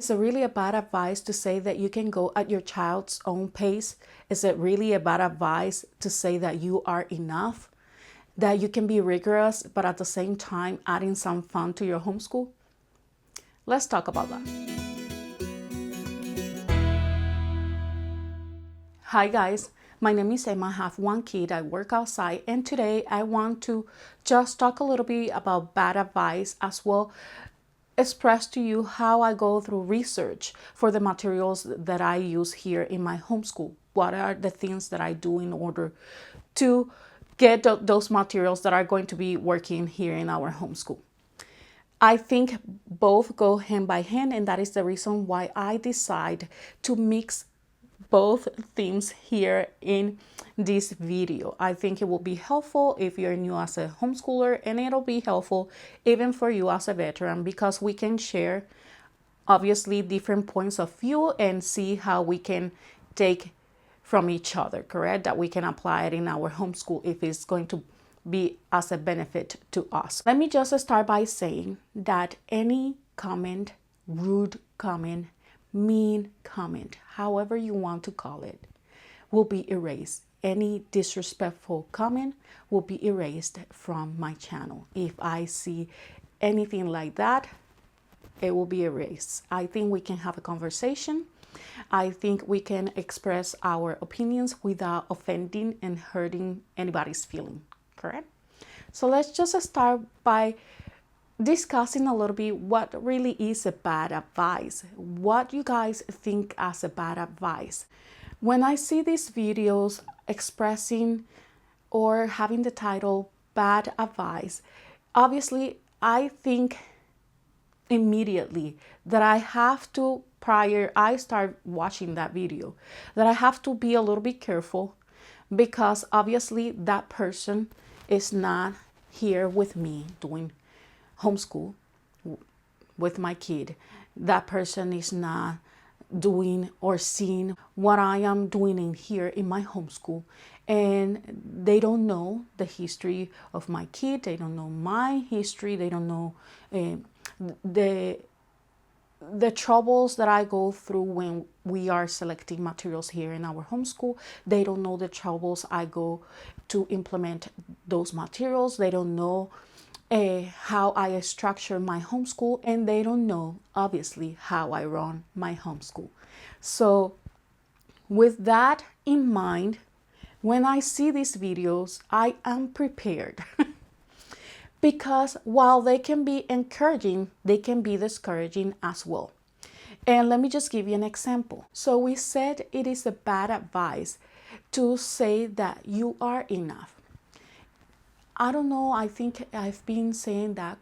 Is it really a bad advice to say that you can go at your child's own pace? Is it really a bad advice to say that you are enough? That you can be rigorous, but at the same time adding some fun to your homeschool? Let's talk about that. Hi guys, my name is Emma. I have one kid. I work outside, and today I want to just talk a little bit about bad advice, as well express to you how I go through research for the materials that I use here in my homeschool. What are the things that I do in order to get those materials that are going to be working here in our homeschool? I think both go hand by hand, and that is the reason why I decide to mix both themes here in this video. I think it will be helpful if you're new as a homeschooler, and it'll be helpful even for you as a veteran, because we can share obviously different points of view and see how we can take from each other, correct? That we can apply it in our homeschool if it's going to be as a benefit to us. Let me just start by saying that any comment, rude comment, mean comment, however you want to call it, will be erased. Any disrespectful comment will be erased from my channel. If I see anything like that, it will be erased. I think we can have a conversation. I think we can express our opinions without offending and hurting anybody's feeling, correct? So let's just start by discussing a little bit what really is a bad advice. What you guys think as a bad advice? When I see these videos expressing or having the title bad advice, obviously I think immediately that I have to, prior I start watching that video, that I have to be a little bit careful, because obviously that person is not here with me doing homeschool with my kid. That person is not doing or seeing what I am doing in here in my homeschool, and they don't know the history of my kid. They don't know my history. They don't know the troubles that I go through when we are selecting materials here in our homeschool. They don't know the troubles I go to implement those materials. They don't know how I structure my homeschool, and they don't know obviously how I run my homeschool. So with that in mind, when I see these videos, I am prepared because while they can be encouraging, they can be discouraging as well. And let me just give you an example. So we said it is a bad advice to say that you are enough. I don't know, I think I've been saying that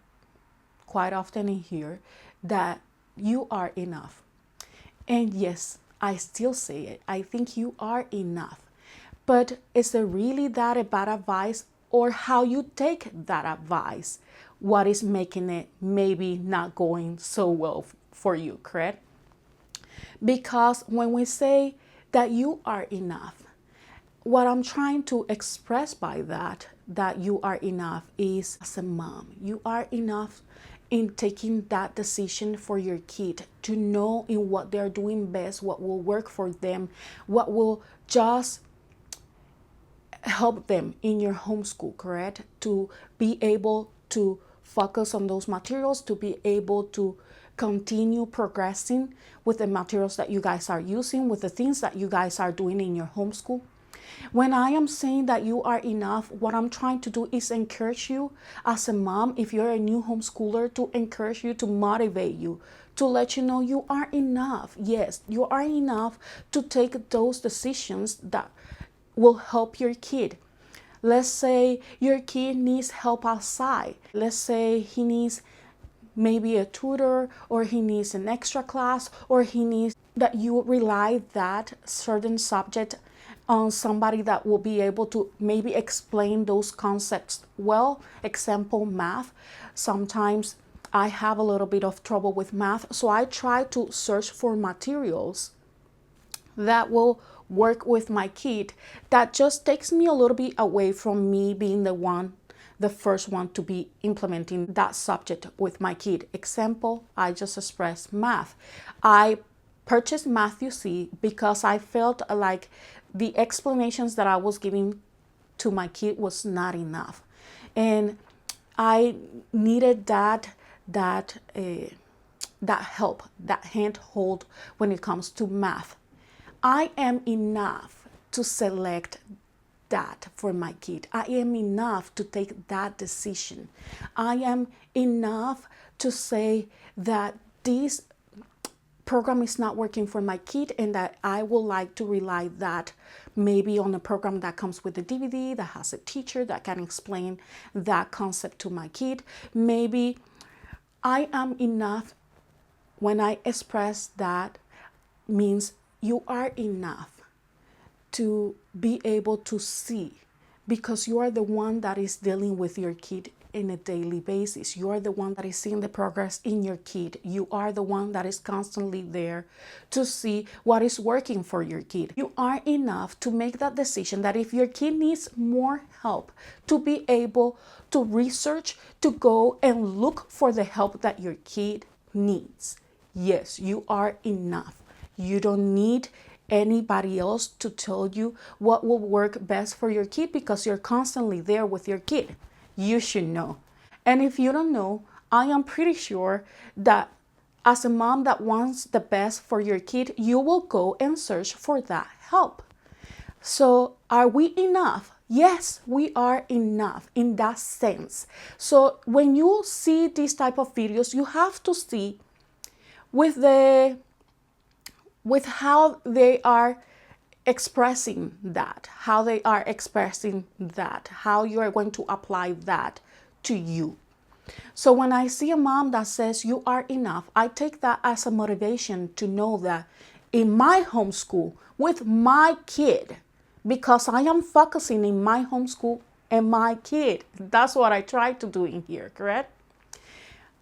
quite often in here, that you are enough. And yes, I still say it. I think you are enough. But is it really that a bad advice, or how you take that advice? What is making it maybe not going so well for you, correct? Because when we say that you are enough, what I'm trying to express by that you are enough is, as a mom, you are enough in taking that decision for your kid, to know in what they're doing best, what will work for them, what will just help them in your homeschool, correct? To be able to focus on those materials, to be able to continue progressing with the materials that you guys are using, with the things that you guys are doing in your homeschool. When I am saying that you are enough, what I'm trying to do is encourage you as a mom, if you're a new homeschooler, to encourage you, to motivate you, to let you know you are enough. Yes, you are enough to take those decisions that will help your kid. Let's say your kid needs help outside. Let's say he needs maybe a tutor, or he needs an extra class, or he needs that you rely that certain subject on somebody that will be able to maybe explain those concepts well. Example, math. Sometimes I have a little bit of trouble with math, so I try to search for materials that will work with my kid, that just takes me a little bit away from me being the one the first one to be implementing that subject with my kid. Example, I just expressed math. I purchased Matthew-C because I felt like the explanations that I was giving to my kid was not enough. And I needed that help, that handhold when it comes to math. I am enough to select that for my kid. I am enough to take that decision. I am enough to say that this program is not working for my kid and that I would like to rely that maybe on a program that comes with a DVD that has a teacher that can explain that concept to my kid. Maybe I am enough when I express that means you are enough to be able to see, because you are the one that is dealing with your kid in a daily basis. You are the one that is seeing the progress in your kid. You are the one that is constantly there to see what is working for your kid. You are enough to make that decision that if your kid needs more help, to be able to research, to go and look for the help that your kid needs. Yes, you are enough. You don't need anybody else to tell you what will work best for your kid, because you're constantly there with your kid. You should know. And if you don't know, I am pretty sure that as a mom that wants the best for your kid, you will go and search for that help. So are we enough? Yes, we are enough in that sense. So when you see these type of videos, you have to see with how they are expressing that, how you are going to apply that to you. So when I see a mom that says you are enough, I take that as a motivation to know that in my homeschool with my kid, because I am focusing in my homeschool and my kid, that's what I try to do in here, correct?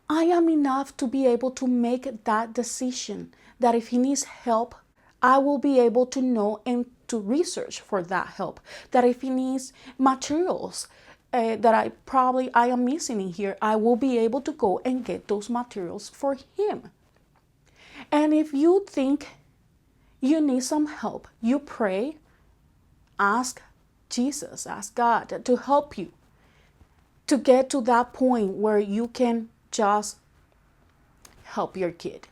I am enough to be able to make that decision that if he needs help, I will be able to know and to research for that help. That if he needs materials that I am missing in here, I will be able to go and get those materials for him. And if you think you need some help, you pray, ask Jesus, ask God to help you to get to that point where you can just help your kid.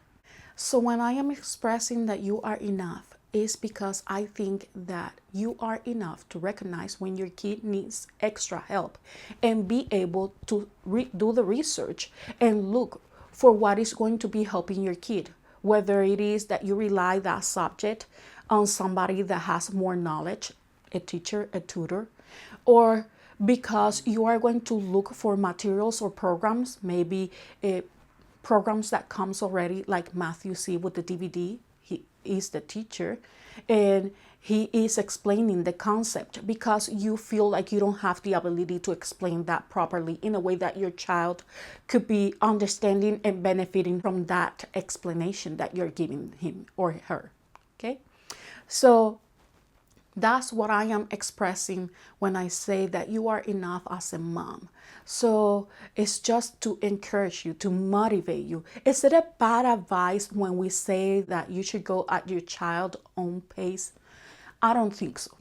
So when I am expressing that you are enough, is because I think that you are enough to recognize when your kid needs extra help and be able to do the research and look for what is going to be helping your kid. Whether it is that you rely that subject on somebody that has more knowledge, a teacher, a tutor, or because you are going to look for materials or programs, maybe programs that comes already, like Matthew-C with the DVD. He is the teacher and he is explaining the concept because you feel like you don't have the ability to explain that properly in a way that your child could be understanding and benefiting from that explanation that you're giving him or her. Okay, so that's what I am expressing when I say that you are enough as a mom. So it's just to encourage you, to motivate you. Is it a bad advice when we say that you should go at your child's own pace? I don't think so.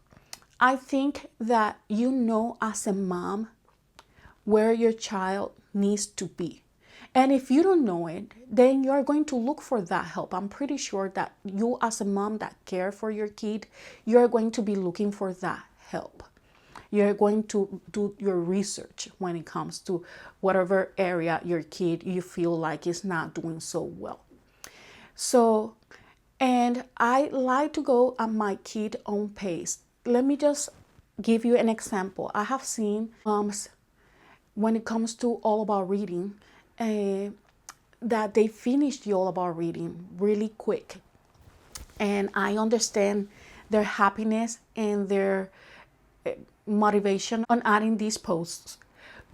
I think that you know as a mom where your child needs to be. And if you don't know it, then you're going to look for that help. I'm pretty sure that you as a mom that care for your kid, you're going to be looking for that help. You're going to do your research when it comes to whatever area your kid you feel like is not doing so well. So, and I like to go at my kid own pace. Let me just give you an example. I have seen moms, when it comes to All About Reading, that they finish the All About Reading really quick. And I understand their happiness and their motivation on adding these posts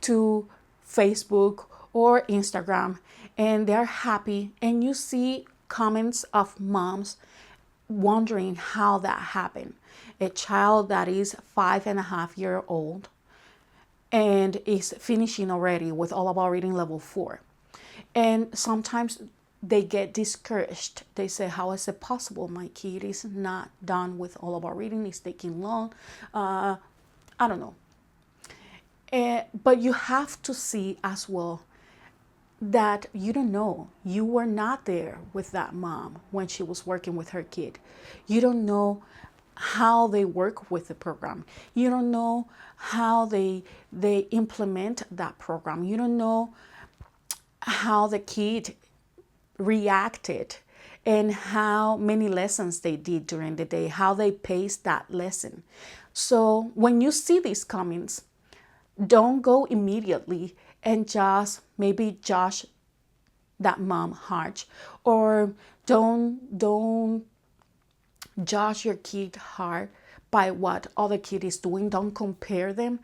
to Facebook or Instagram, and they're happy. And you see comments of moms wondering how that happened. A child that is 5.5 years old and is finishing already with All About Reading level 4. And sometimes they get discouraged. They say, how is it possible? My kid is not done with All About Reading. It's taking long. I don't know. But you have to see as well that you don't know. You were not there with that mom when she was working with her kid. You don't know how they work with the program. You don't know how they implement that program. You don't know how the kid reacted and how many lessons they did during the day, how they paced that lesson. So when you see these comments, don't go immediately and just maybe judge that mom harsh, or don't judge your kid hard by what other kid is doing. Don't compare them.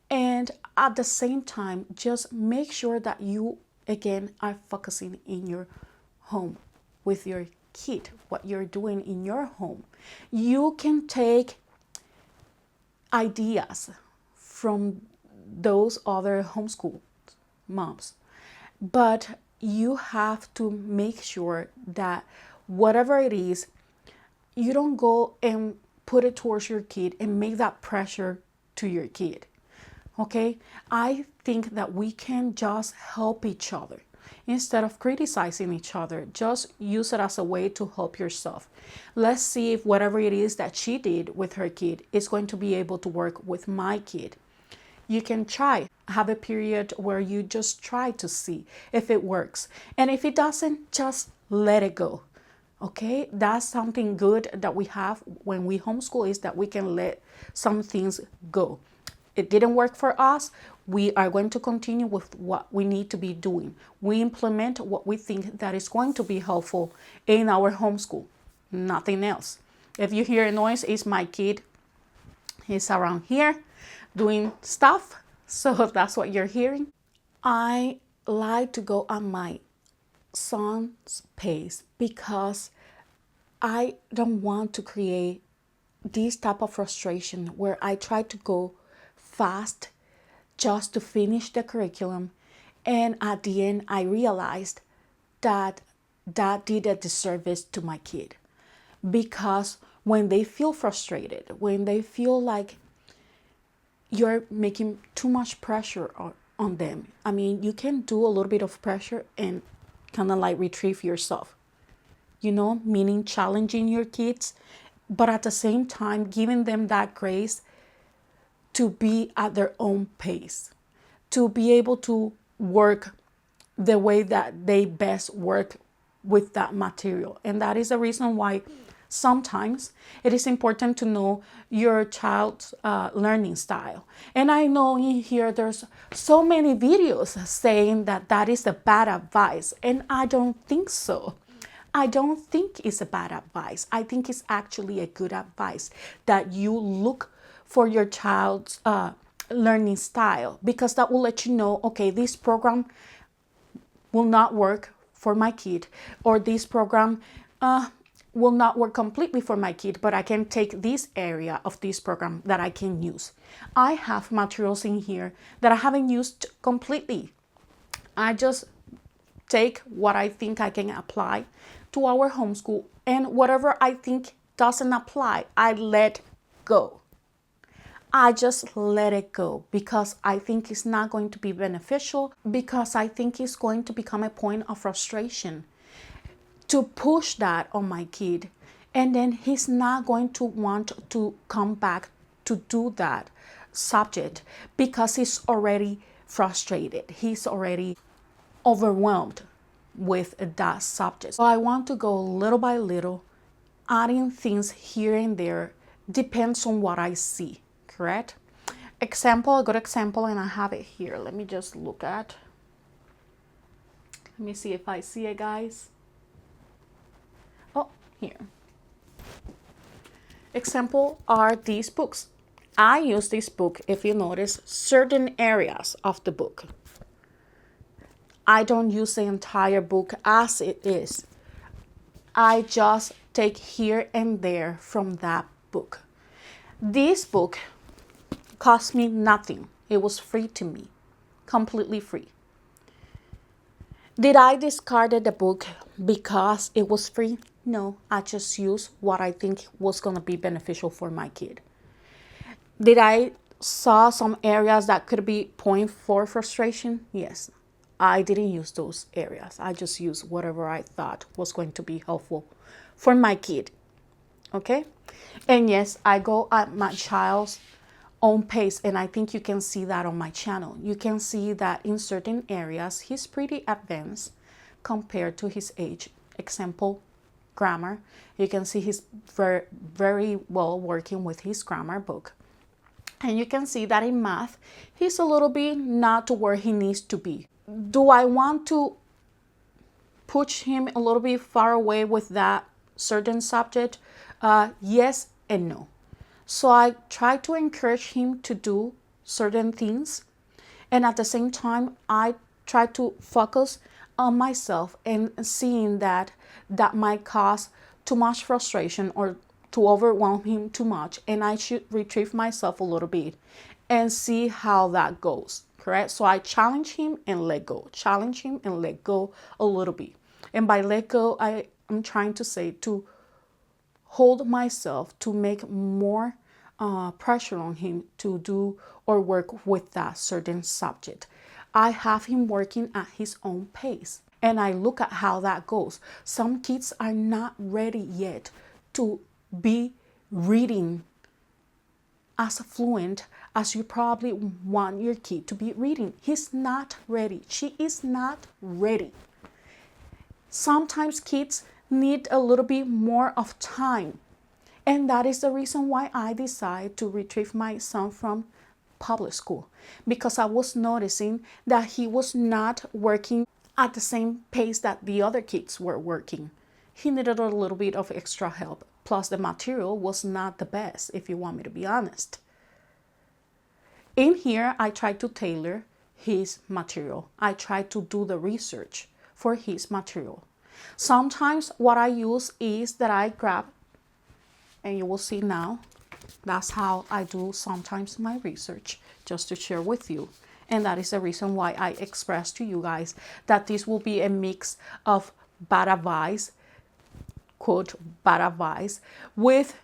And at the same time, just make sure that you again are focusing in your home with your kid, what you're doing in your home. You can take ideas from those other homeschool moms, but you have to make sure that whatever it is, you don't go and put it towards your kid and make that pressure to your kid. Okay? I think that we can just help each other. Instead of criticizing each other, just use it as a way to help yourself. Let's see if whatever it is that she did with her kid is going to be able to work with my kid. You can try, have a period where you just try to see if it works. And if it doesn't, just let it go. Okay, that's something good that we have when we homeschool, is that we can let some things go. It didn't work for us. We are going to continue with what we need to be doing. We implement what we think that is going to be helpful in our homeschool, nothing else. If you hear a noise, it's my kid. He's around here doing stuff. So that's what you're hearing. I like to go at my son's pace because I don't want to create this type of frustration where I try to go fast just to finish the curriculum, and at the end I realized that that did a disservice to my kid, because when they feel frustrated, when they feel like you're making too much pressure on them, I mean, you can do a little bit of pressure and kind of like retrieve yourself, meaning challenging your kids, but at the same time giving them that grace to be at their own pace, to be able to work the way that they best work with that material. And that is the reason why sometimes it is important to know your child's learning style. And I know in here there's so many videos saying that that is a bad advice, and I don't think so. I don't think it's a bad advice. I think it's actually a good advice that you look for your child's learning style, because that will let you know, okay, this program will not work for my kid, or this program will not work completely for my kid, but I can take this area of this program that I can use. I have materials in here that I haven't used completely. I just take what I think I can apply to our homeschool, and whatever I think doesn't apply, I let go. I just let it go because I think it's not going to be beneficial, because I think it's going to become a point of frustration to push that on my kid. And then he's not going to want to come back to do that subject because he's already frustrated. He's already overwhelmed with that subject. So I want to go little by little, adding things here and there, depends on what I see, correct? Example, a good example, and I have it here. Let me just look at. Let me see if I see it, guys. Oh, here. Example are these books. I use this book, if you notice, certain areas of the book. I don't use the entire book as it is. I just take here and there from that book. This book cost me nothing. It was free to me, completely free. Did I discard the book because it was free? No, I just used what I think was going to be beneficial for my kid. Did I saw some areas that could be point for frustration? Yes. I didn't use those areas. I just used whatever I thought was going to be helpful for my kid. Okay? And yes, I go at my child's own pace, and I think you can see that on my channel. You can see that in certain areas he's pretty advanced compared to his age. Example, grammar. You can see he's very, very well working with his grammar book. And you can see that in math, he's a little bit not to where he needs to be. Do I want to push him a little bit far away with that certain subject? Yes and no. So I try to encourage him to do certain things. And at the same time, I try to focus on myself and seeing that might cause too much frustration or to overwhelm him too much. And I should retrieve myself a little bit and see how that goes. Correct? So I challenge him and let go. Challenge him and let go a little bit. And by let go, I'm trying to say to hold myself to make more pressure on him to do or work with that certain subject. I have him working at his own pace, and I look at how that goes. Some kids are not ready yet to be reading as fluent as you probably want your kid to be reading. He's not ready. She is not ready. Sometimes kids need a little bit more of time. And that is the reason why I decided to retrieve my son from public school, because I was noticing that he was not working at the same pace that the other kids were working. He needed a little bit of extra help. Plus, the material was not the best, if you want me to be honest. In here, I tried to tailor his material. I tried to do the research for his material. Sometimes what I use is that I grab, and you will see now, that's how I do sometimes my research, just to share with you. And that is the reason why I express to you guys that this will be a mix of bad advice, quote, bad advice, with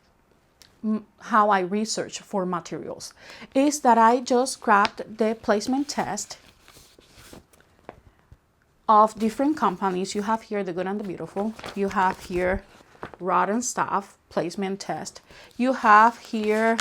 how I research for materials. Is that I just grabbed the placement test of different companies. You have here The Good and the Beautiful. You have here Rod and Staff placement test. You have here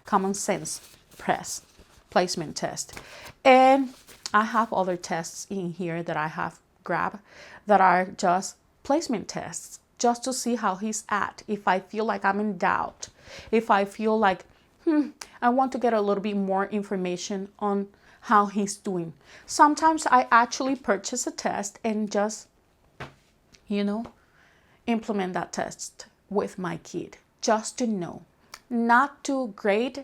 Common Sense Press placement test. And I have other tests in here that I have grabbed that are just placement tests, just to see how he's at. If I feel like I'm in doubt, if I feel like, I want to get a little bit more information on how he's doing. Sometimes I actually purchase a test and just, implement that test with my kid, just to know, not to grade,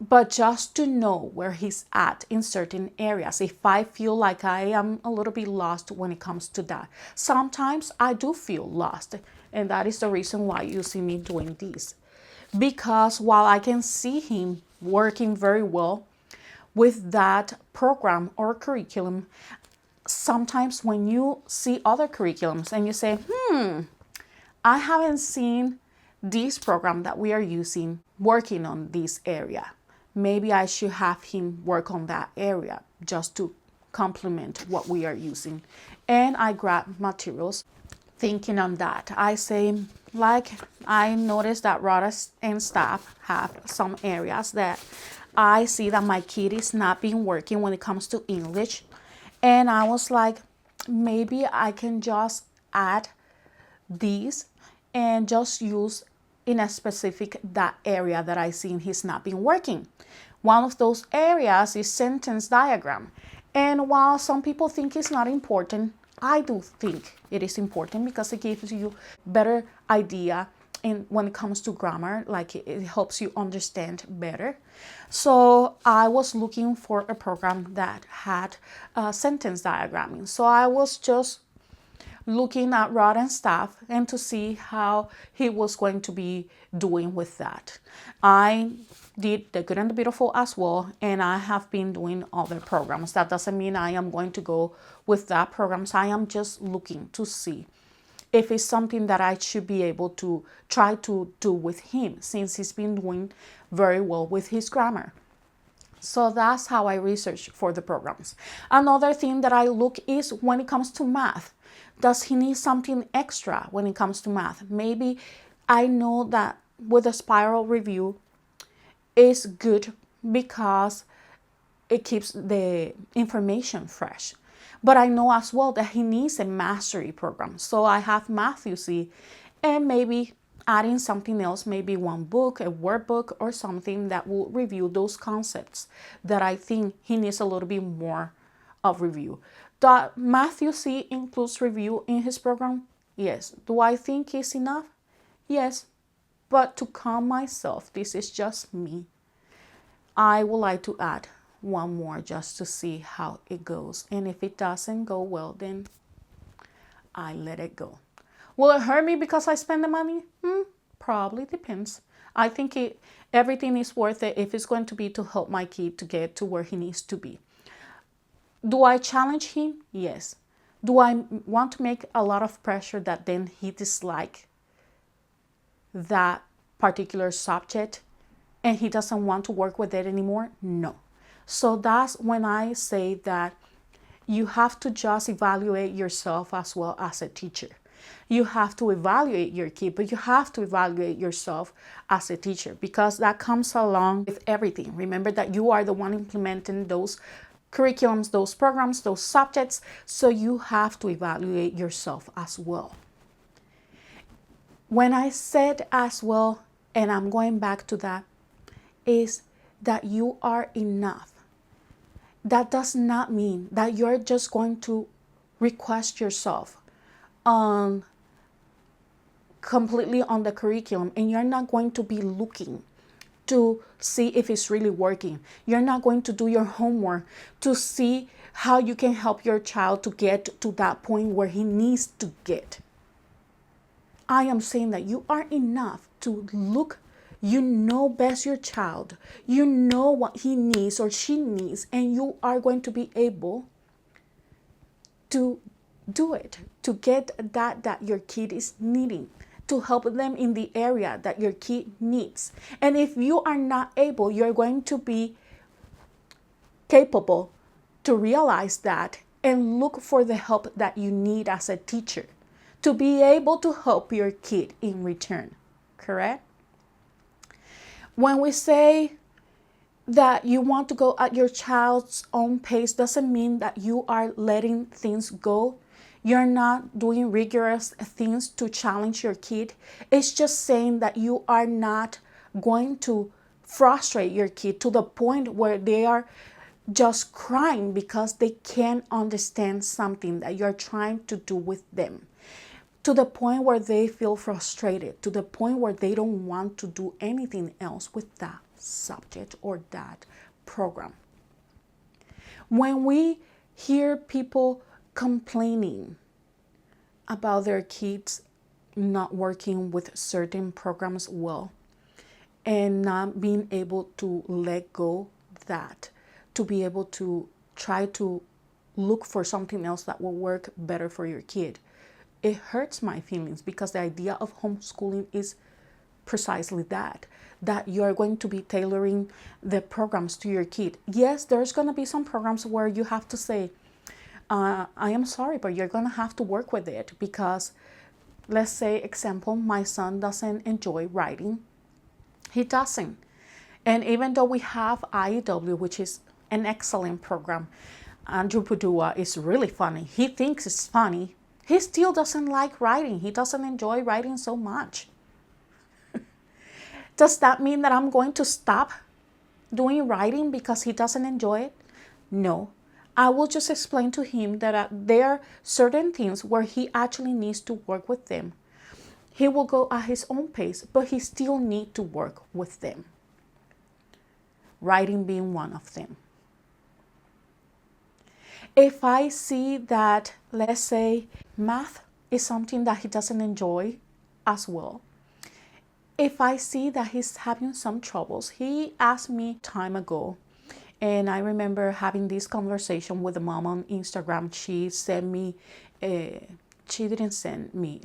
but just to know where he's at in certain areas. If I feel like I am a little bit lost when it comes to that. Sometimes I do feel lost, and that is the reason why you see me doing this. Because while I can see him working very well with that program or curriculum, sometimes when you see other curriculums and you say, I haven't seen this program that we are using working on this area. Maybe I should have him work on that area just to complement what we are using. And I grab materials thinking on that. I say, like, I noticed that Rod and Staff have some areas that I see that my kid is not being working when it comes to English. And I was like, maybe I can just add these and just use in a specific that area that I seen he's not been working. One of those areas is sentence diagram. And while some people think it's not important, I do think it is important because it gives you better idea in when it comes to grammar, like it helps you understand better. So I was looking for a program that had sentence diagramming. So I was just looking at Rod and Staff and to see how he was going to be doing with that. I did The Good and the Beautiful as well, and I have been doing other programs. That doesn't mean I am going to go with that programs. I am just looking to see if it's something that I should be able to try to do with him, since he's been doing very well with his grammar. So that's how I research for the programs. Another thing that I look is when it comes to math. Does he need something extra when it comes to math? Maybe I know that with a spiral review is good because it keeps the information fresh. But I know as well that he needs a mastery program. So I have Matthew see, and maybe adding something else, maybe one book, a workbook, or something that will review those concepts that I think he needs a little bit more of review. Does Matthew C includes review in his program? Yes. Do I think it's enough? Yes. But to calm myself, this is just me, I would like to add one more just to see how it goes. And if it doesn't go well, then I let it go. Will it hurt me because I spend the money? Probably depends. I think everything is worth it if it's going to be to help my kid to get to where he needs to be. Do I challenge him? Yes. Do I want to make a lot of pressure that then he dislike that particular subject and he doesn't want to work with it anymore? No. So that's when I say that you have to just evaluate yourself as well as a teacher. You have to evaluate your kid, but you have to evaluate yourself as a teacher, because that comes along with everything. Remember that you are the one implementing those curriculums, those programs, those subjects. So you have to evaluate yourself as well. When I said as well, and I'm going back to that, is that you are enough. That does not mean that you're just going to request yourself completely on the curriculum and you're not going to be looking to see if it's really working. You're not going to do your homework to see how you can help your child to get to that point where he needs to get. I am saying that you are enough to look. You know best your child. You know what he needs or she needs, and you are going to be able to do it, to get that your kid is needing, to help them in the area that your kid needs. And if you are not able, you're going to be capable to realize that and look for the help that you need as a teacher to be able to help your kid in return. Correct? When we say that you want to go at your child's own pace, doesn't mean that you are letting things go. You're not doing rigorous things to challenge your kid. It's just saying that you are not going to frustrate your kid to the point where they are just crying because they can't understand something that you're trying to do with them. To the point where they feel frustrated, to the point where they don't want to do anything else with that subject or that program. When we hear people complaining about their kids not working with certain programs well and not being able to let go that, to be able to try to look for something else that will work better for your kid, it hurts my feelings, because the idea of homeschooling is precisely that you're going to be tailoring the programs to your kid. Yes, there's going to be some programs where you have to say, I am sorry, but you're going to have to work with it, because let's say, example, my son doesn't enjoy writing. He doesn't. And even though we have IEW, which is an excellent program, Andrew Padua is really funny. He thinks it's funny. He still doesn't like writing. He doesn't enjoy writing so much. Does that mean that I'm going to stop doing writing because he doesn't enjoy it? No. I will just explain to him that there are certain things where he actually needs to work with them. He will go at his own pace, but he still needs to work with them. Writing being one of them. If I see that, let's say, math is something that he doesn't enjoy as well, if I see that he's having some troubles, he asked me time ago, and I remember having this conversation with a mom on Instagram. She sent me, she didn't send me,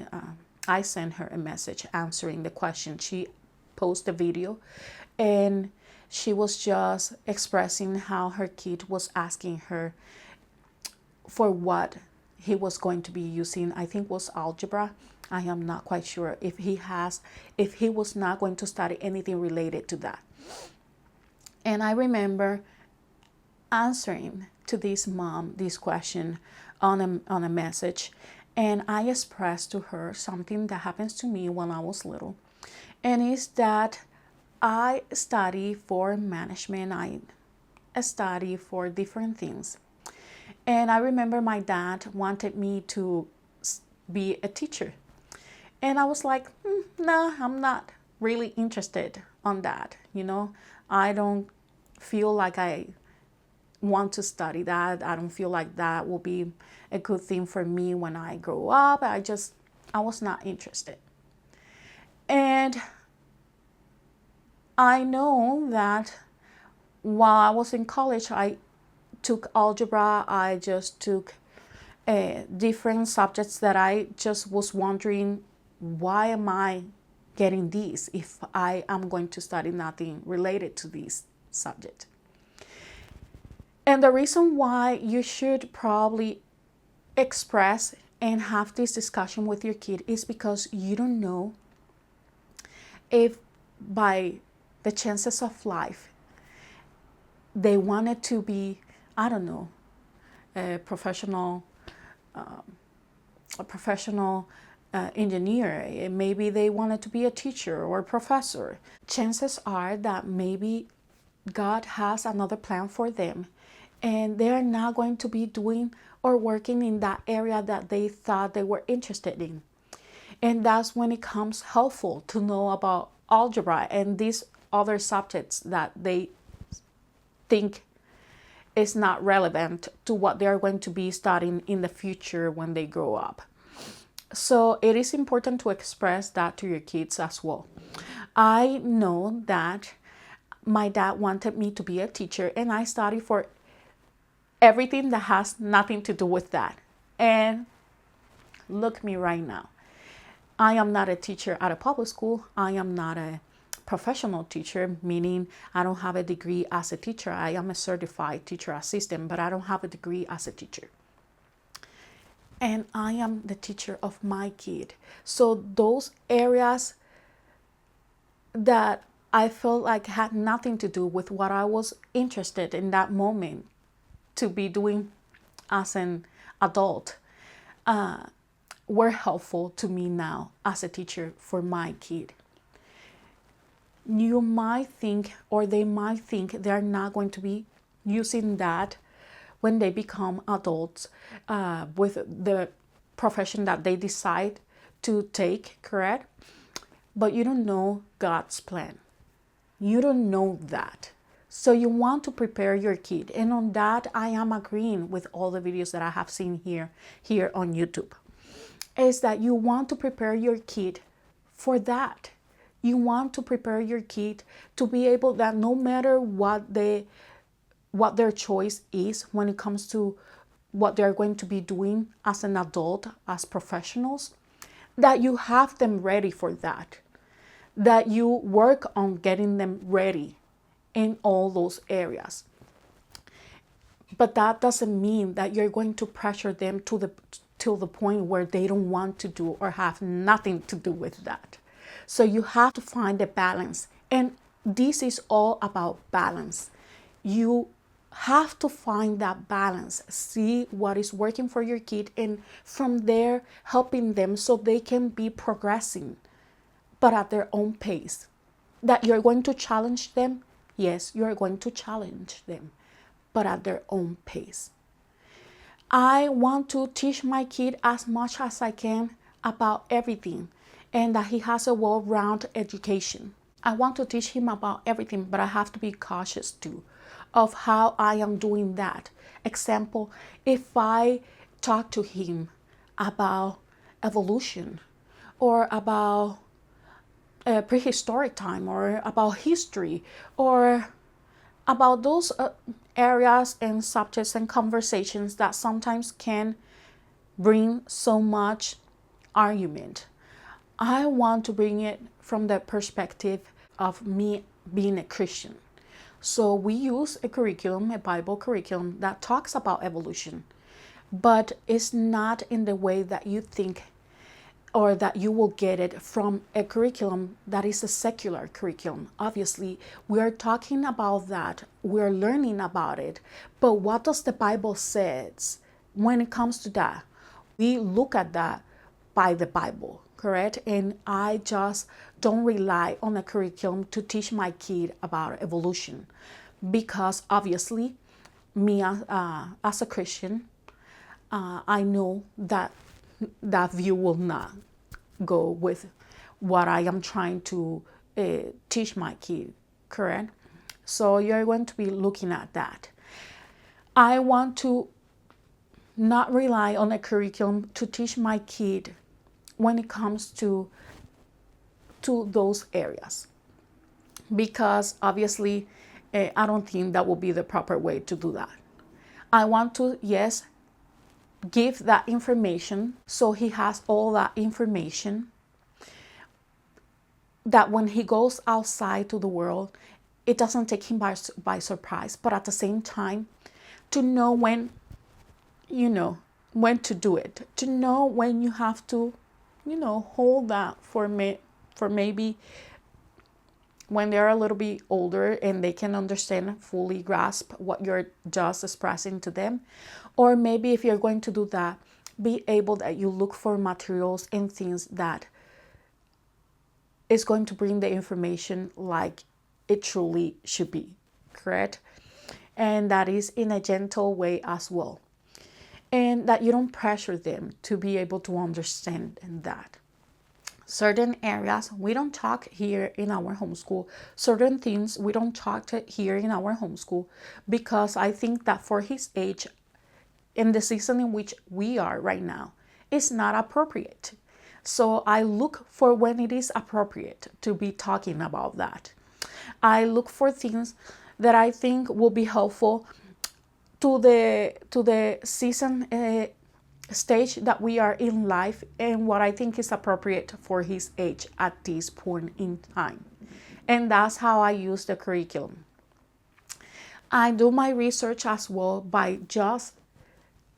I sent her a message answering the question. She posted a video, and she was just expressing how her kid was asking her for what he was going to be using. I think was algebra. I am not quite sure if he was not going to study anything related to that. And I remember answering to this mom this question on a message, and I expressed to her something that happens to me when I was little, and is that I study for management. I study for different things. And I remember my dad wanted me to be a teacher. And I was like, no, I'm not really interested on that. I don't feel like I want to study that. I don't feel like that will be a good thing for me when I grow up. I was not interested. And I know that while I was in college, I took algebra. I just took different subjects that I just was wondering, why am I getting these if I am going to study nothing related to this subject? And the reason why you should probably express and have this discussion with your kid is because you don't know if by the chances of life they wanted to be, I don't know, a professional engineer. Maybe they wanted to be a teacher or a professor. Chances are that maybe God has another plan for them, and they are not going to be doing or working in that area that they thought they were interested in. And that's when it comes helpful to know about algebra and these other subjects that they think is not relevant to what they're going to be studying in the future when they grow up. So it is important to express that to your kids as well. I know that my dad wanted me to be a teacher, and I studied for everything that has nothing to do with that. And look at me right now. I am not a teacher at a public school. I am not a professional teacher, meaning I don't have a degree as a teacher. I am a certified teacher assistant, but I don't have a degree as a teacher. And I am the teacher of my kid. So those areas that I felt like had nothing to do with what I was interested in that moment to be doing as an adult were helpful to me now as a teacher for my kid. You might think, or they might think, they're not going to be using that when they become adults with the profession that they decide to take, correct? But you don't know God's plan. You don't know that. So you want to prepare your kid. And on that, I am agreeing with all the videos that I have seen here on YouTube. Is that you want to prepare your kid for that. You want to prepare your kid to be able that no matter what their choice is when it comes to what they're going to be doing as an adult, as professionals, that you have them ready for that. That you work on getting them ready in all those areas. But that doesn't mean that you're going to pressure them to the point where they don't want to do or have nothing to do with that. So you have to find a balance. And this is all about balance. You have to find that balance, see what is working for your kid, and from there helping them so they can be progressing, but at their own pace. That you're going to challenge them? Yes, you're going to challenge them, but at their own pace. I want to teach my kid as much as I can about everything, and that he has a well-rounded education. I want to teach him about everything, but I have to be cautious too of how I am doing that. Example, if I talk to him about evolution or about prehistoric time, or about history, or about those areas and subjects and conversations that sometimes can bring so much argument. I want to bring it from the perspective of me being a Christian. So we use a curriculum, a Bible curriculum that talks about evolution, but it's not in the way that you think or that you will get it from a curriculum that is a secular curriculum. Obviously, we are talking about that, we're learning about it, but what does the Bible says when it comes to that? We look at that by the Bible, correct? And I just don't rely on a curriculum to teach my kid about evolution, because obviously, me as a Christian, I know that that view will not go with what I am trying to teach my kid, correct? So you're going to be looking at that. I want to not rely on a curriculum to teach my kid when it comes to those areas, because obviously I don't think that will be the proper way to do that. I want to, yes, give that information so he has all that information, that when he goes outside to the world, it doesn't take him by surprise, but at the same time, to know when, when to do it, to know when you have to, hold that for maybe when they're a little bit older and they can understand, fully grasp what you're just expressing to them. Or maybe if you're going to do that, be able that you look for materials and things that is going to bring the information like it truly should be, correct? And that is in a gentle way as well. And that you don't pressure them to be able to understand that. Certain areas we don't talk here in our homeschool. Certain things we don't talk here in our homeschool, because I think that for his age, in the season in which we are right now, is not appropriate. So I look for when it is appropriate to be talking about that. I look for things that I think will be helpful to the season stage that we are in life, and what I think is appropriate for his age at this point in time. And that's how I use the curriculum. I do my research as well by just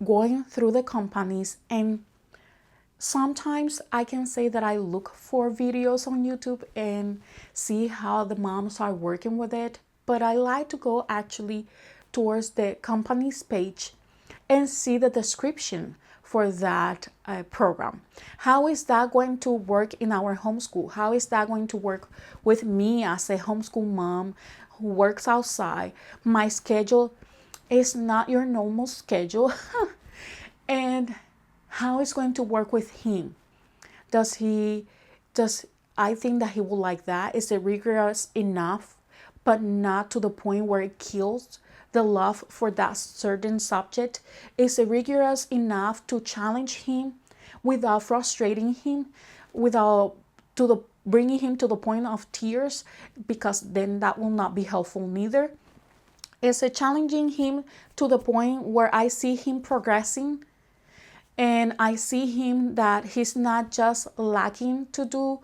going through the companies, and sometimes I can say that I look for videos on YouTube and see how the moms are working with it, but I like to go actually towards the company's page and see the description for that program. How is that going to work in our homeschool? How is that going to work with me as a homeschool mom who works outside? My schedule is not your normal schedule. And how is going to work with him? I think that he will like that? Is it rigorous enough, but not to the point where it kills the love for that certain subject? Is it rigorous enough to challenge him without frustrating him, without bringing him to the point of tears? Because then that will not be helpful neither. Is it challenging him to the point where I see him progressing, and I see him that he's not just lacking to do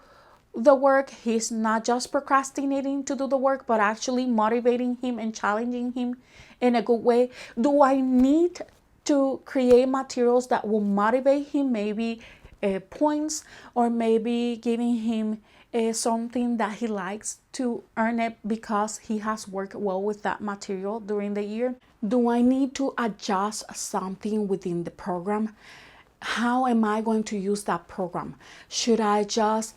the work, he's not just procrastinating to do the work, but actually motivating him and challenging him in a good way? Do I need to create materials that will motivate him, maybe points, or maybe giving him something that he likes to earn it because he has worked well with that material during the year? Do I need to adjust something within the program? How am I going to use that program? Should I just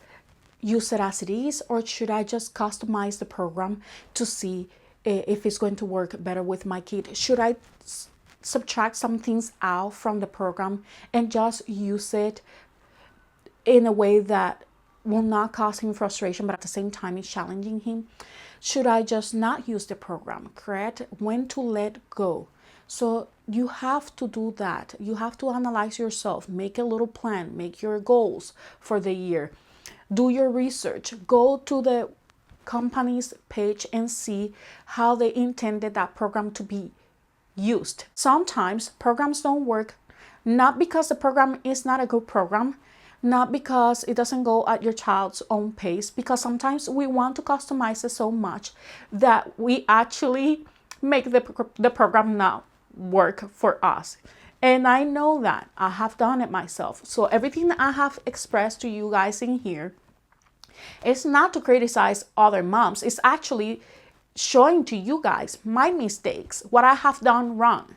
use it as it is, or should I just customize the program to see if it's going to work better with my kid? Should I subtract some things out from the program and just use it in a way that will not cause him frustration, but at the same time is challenging him? Should I just not use the program, correct? When to let go. So you have to do that. You have to analyze yourself, make a little plan, make your goals for the year. Do your research. Go to the company's page and see how they intended that program to be used. Sometimes programs don't work, not because the program is not a good program, not because it doesn't go at your child's own pace, because sometimes we want to customize it so much that we actually make the program not work for us. And I know that I have done it myself. So everything that I have expressed to you guys in here is not to criticize other moms. It's actually showing to you guys my mistakes, what I have done wrong,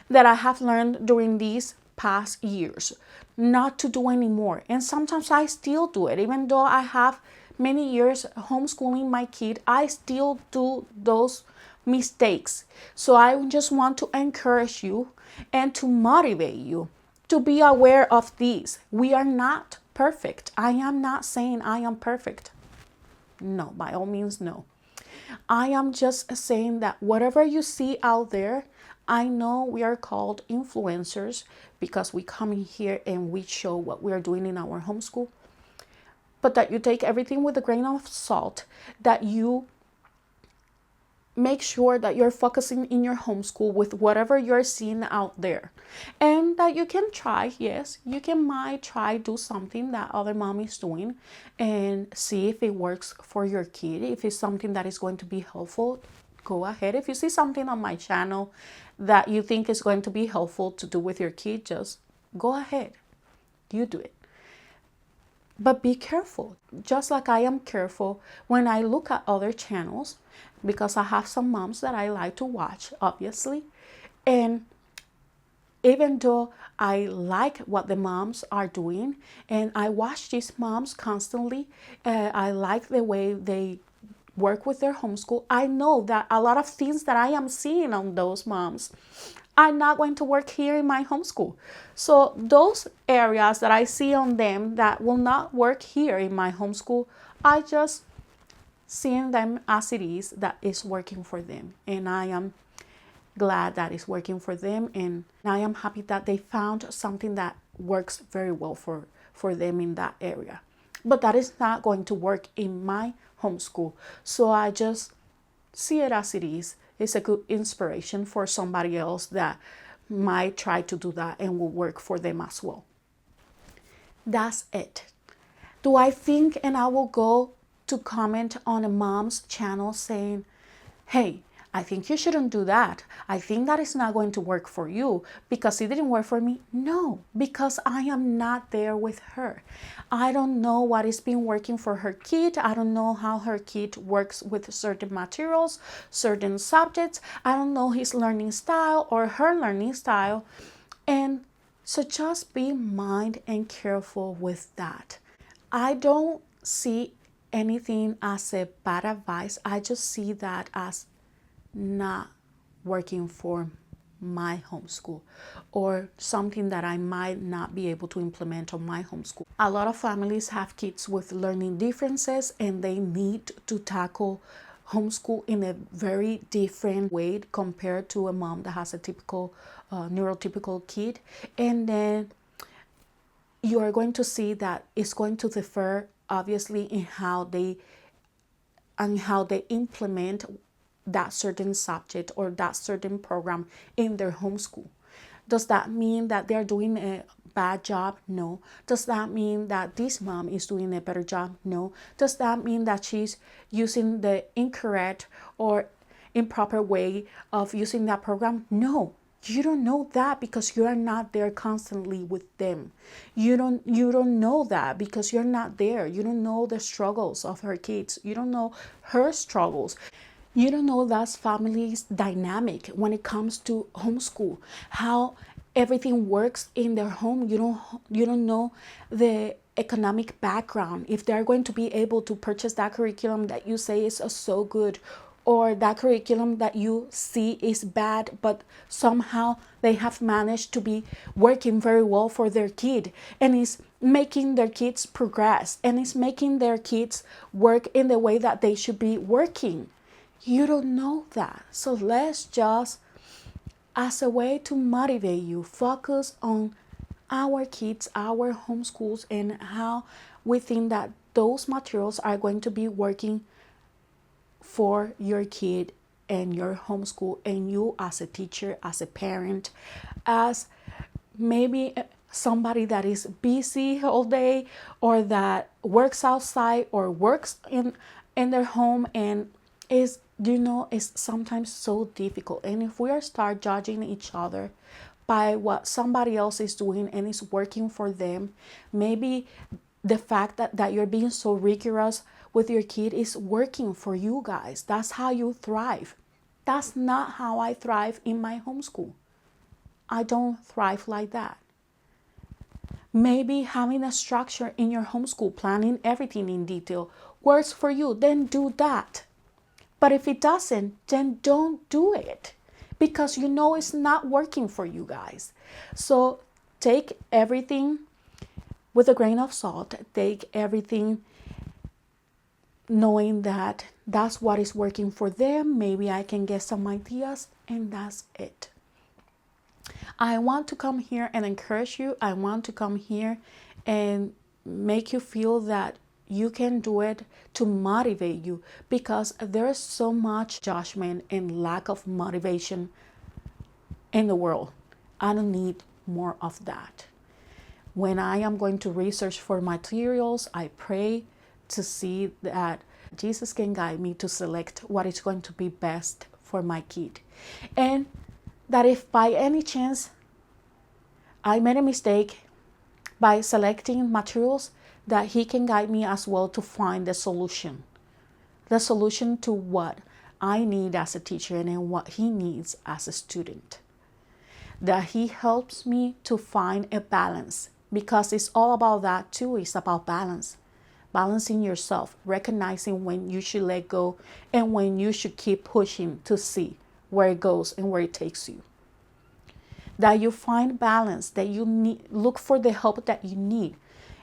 that I have learned during these past years not to do anymore. And sometimes I still do it. Even though I have many years homeschooling my kid, I still do those mistakes. So I just want to encourage you and to motivate you to be aware of these. We are not perfect. I am not saying I am perfect. No, by all means, no. I am just saying that whatever you see out there, I know we are called influencers because we come in here and we show what we are doing in our homeschool, but that you take everything with a grain of salt, that you make sure that you're focusing in your homeschool with whatever you're seeing out there, and that you can try, yes, you can might try do something that other mom is doing and see if it works for your kid. If it's something that is going to be helpful, go ahead. If you see something on my channel that you think is going to be helpful to do with your kid, just go ahead, you do it. But be careful, just like I am careful when I look at other channels, because I have some moms that I like to watch, obviously. And even though I like what the moms are doing and I watch these moms constantly, I like the way they work with their homeschool, I know that a lot of things that I am seeing on those moms are not going to work here in my homeschool. So those areas that I see on them that will not work here in my homeschool, I just seeing them as it is, that is working for them. And I am glad that it's working for them. And I am happy that they found something that works very well for them in that area. But that is not going to work in my homeschool. So I just see it as it is. It's a good inspiration for somebody else that might try to do that and will work for them as well. That's it. Do I think and I will go to comment on a mom's channel saying, hey, I think you shouldn't do that. I think that is not going to work for you because it didn't work for me. No, because I am not there with her. I don't know what is been working for her kid. I don't know how her kid works with certain materials, certain subjects. I don't know his learning style or her learning style. And so just be mind and careful with that. I don't see anything as a bad advice. I just see that as not working for my homeschool or something that I might not be able to implement on my homeschool. A lot of families have kids with learning differences and they need to tackle homeschool in a very different way compared to a mom that has a typical neurotypical kid. And then you are going to see that it's going to differ obviously in how they implement that certain subject or that certain program in their homeschool. Does that mean that they're doing a bad job? No. Does that mean that this mom is doing a better job? No. Does that mean that she's using the incorrect or improper way of using that program? No. You don't know that because you are not there constantly with them. You don't know that because you're not there. You don't know the struggles of her kids. You don't know her struggles. You don't know that family's dynamic when it comes to homeschool, how everything works in their home. You don't know the economic background, if they're going to be able to purchase that curriculum that you say is so good, or that curriculum that you see is bad, but somehow they have managed to be working very well for their kid and is making their kids progress and is making their kids work in the way that they should be working. You don't know that. So let's just, as a way to motivate you, focus on our kids, our homeschools, and how we think that those materials are going to be working for your kid and your homeschool and you as a teacher, as a parent, as maybe somebody that is busy all day or that works outside or works in their home, and is, is sometimes so difficult. And if we are start judging each other by what somebody else is doing and is working for them, maybe the fact that you're being so rigorous with your kid is working for you guys. That's how you thrive. That's not how I thrive in my homeschool. I don't thrive like that. Maybe having a structure in your homeschool, planning everything in detail, works for you, then do that. But if it doesn't, then don't do it, because you know it's not working for you guys. So take everything with a grain of salt. Take everything knowing that that's what is working for them. Maybe I can get some ideas, and that's it. I want to come here and encourage you. I want to come here and make you feel that you can do it, to motivate you, because there's so much judgment and lack of motivation in the world. I don't need more of that. When I am going to research for materials, I pray to see that Jesus can guide me to select what is going to be best for my kid. And that if by any chance I made a mistake by selecting materials, that he can guide me as well to find the solution to what I need as a teacher and what he needs as a student. That he helps me to find a balance, because it's all about that too. It's about balance. Balancing yourself, recognizing when you should let go and when you should keep pushing to see where it goes and where it takes you. That you find balance, that you need, look for the help that you need.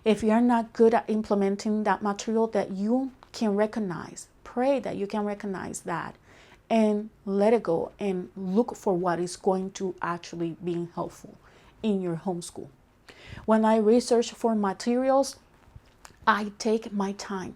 If you're not good at implementing that material, that you can recognize, pray that you can recognize that and let it go and look for what is going to actually be helpful in your homeschool. When I research for materials, I take my time.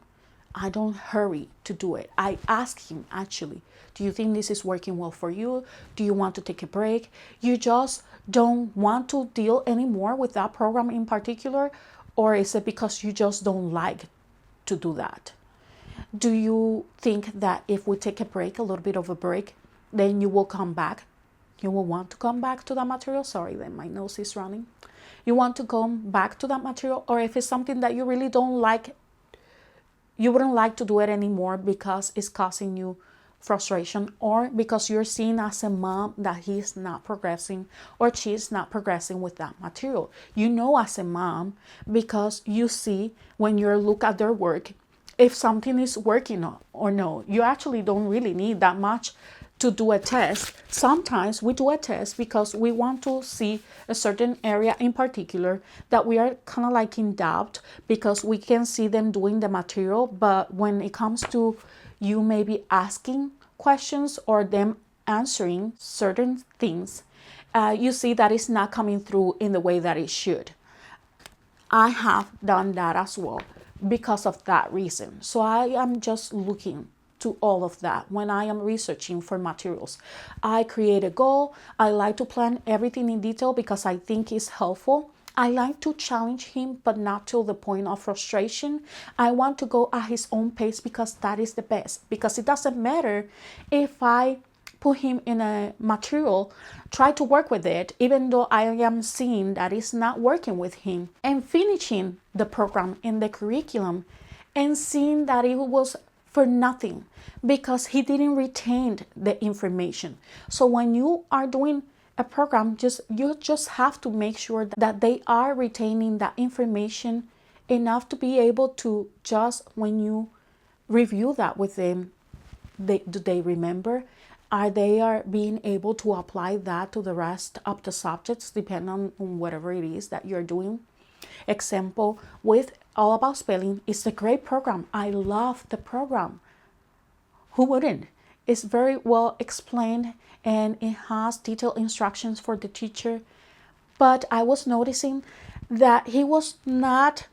I don't hurry to do it. I ask him, actually, do you think this is working well for you? Do you want to take a break? You just don't want to deal anymore with that program in particular? Or is it because you just don't like to do that? Do you think that if we take a break, a little bit of a break, then you will come back? You will want to come back to that material? Sorry, then my nose is running. You want to come back to that material? Or if it's something that you really don't like, you wouldn't like to do it anymore because it's causing you frustration, or because you're seeing as a mom that he's not progressing or she's not progressing with that material. You know, as a mom, because you see when you look at their work, if something is working or no. You actually don't really need that much to do a test. Sometimes we do a test because we want to see a certain area in particular that we are kind of like in doubt, because we can see them doing the material, but when it comes to you maybe asking questions or them answering certain things, you see that it's not coming through in the way that it should. I have done that as well because of that reason. So I am just looking to all of that when I am researching for materials. I create a goal. I like to plan everything in detail because I think it's helpful. I like to challenge him, but not to the point of frustration. I want to go at his own pace because that is the best. Because it doesn't matter if I put him in a material, try to work with it, even though I am seeing that it's not working with him, and finishing the program in the curriculum and seeing that it was for nothing because he didn't retain the information. So when you are doing a program, you just have to make sure that they are retaining that information enough to be able to, just when you review that with them, do they remember? Are they being able to apply that to the rest of the subjects, depending on whatever it is that you're doing? Example, with All About Spelling, it's a great program. I love the program. Who wouldn't? It's very well explained and it has detailed instructions for the teacher. But I was noticing that he was not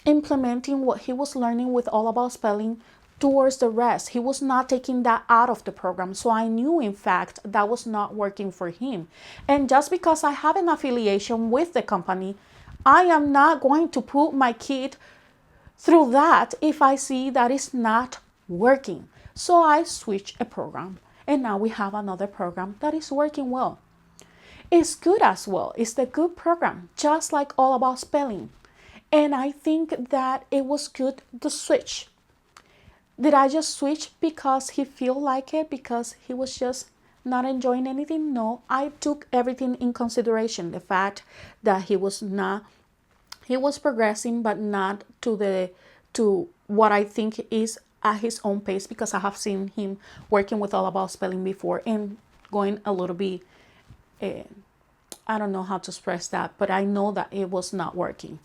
implementing what he was learning with All About Spelling towards the rest. He was not taking that out of the program. So I knew, in fact, that was not working for him. And just because I have an affiliation with the company, I am not going to put my kid through that if I see that it's not working. So I switched a program, and now we have another program that is working well. It's good as well. It's the good program, just like All About Spelling. And I think that it was good to switch. Did I just switch because he feel like it, because he was just not enjoying anything? No, I took everything in consideration. The fact that he was progressing, but not to what I think is at his own pace, because I have seen him working with All About Spelling before and going a little bit, I don't know how to express that, but I know that it was not working.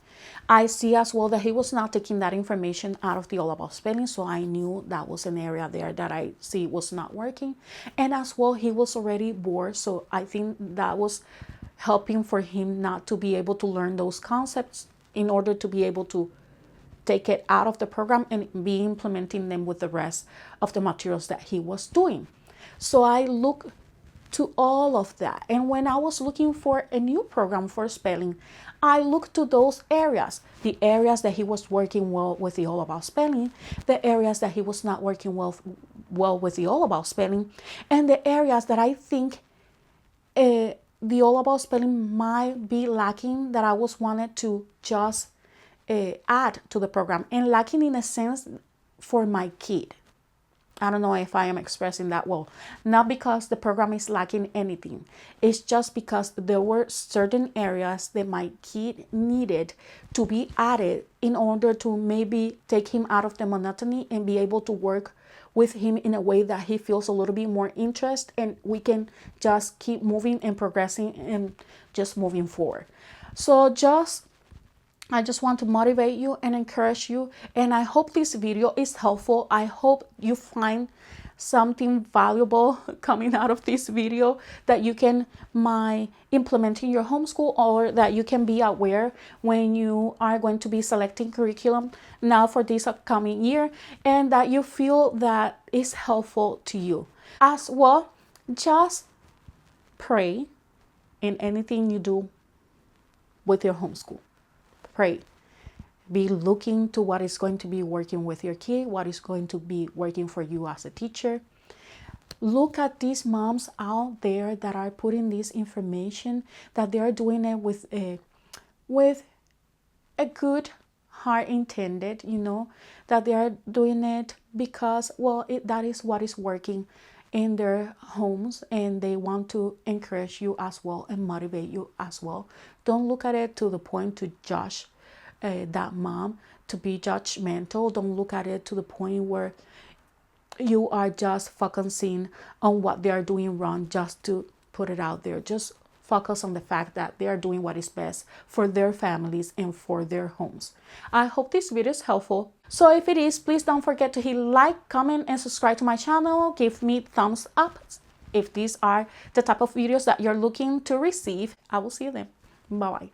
I see as well that he was not taking that information out of the All About Spelling, so I knew that was an area there that I see was not working. And as well, he was already bored, so I think that was helping for him not to be able to learn those concepts in order to be able to take it out of the program and be implementing them with the rest of the materials that he was doing. So I look to all of that. And when I was looking for a new program for spelling, I looked to those areas, the areas that he was working well with the All About Spelling, the areas that he was not working well with the All About Spelling, and the areas that I think the All About Spelling might be lacking, that I was wanted to just add to the program, and lacking in a sense for my kid. I don't know if I am expressing that well. Not because the program is lacking anything. It's just because there were certain areas that my kid needed to be added in order to maybe take him out of the monotony and be able to work with him in a way that he feels a little bit more interest, and we can just keep moving and progressing and just moving forward. So I just want to motivate you and encourage you, and I hope this video is helpful. I hope you find something valuable coming out of this video that you can implement in your homeschool, or that you can be aware when you are going to be selecting curriculum now for this upcoming year, and that you feel that is helpful to you. As well, just pray in anything you do with your homeschool. Pray. Be looking to what is going to be working with your kid, what is going to be working for you as a teacher. Look at these moms out there that are putting this information, that they are doing it with a good heart intended, that they are doing it because, that is what is working in their homes, and they want to encourage you as well and motivate you as well. Don't look at it to the point to judge that mom, to be judgmental. Don't look at it to the point where you are just focusing on what they are doing wrong just to put it out there. Just focus on the fact that they are doing what is best for their families and for their homes. I hope this video is helpful. So if it is, please don't forget to hit like, comment, and subscribe to my channel. Give me thumbs up if these are the type of videos that you're looking to receive. I will see you then. Bye-bye.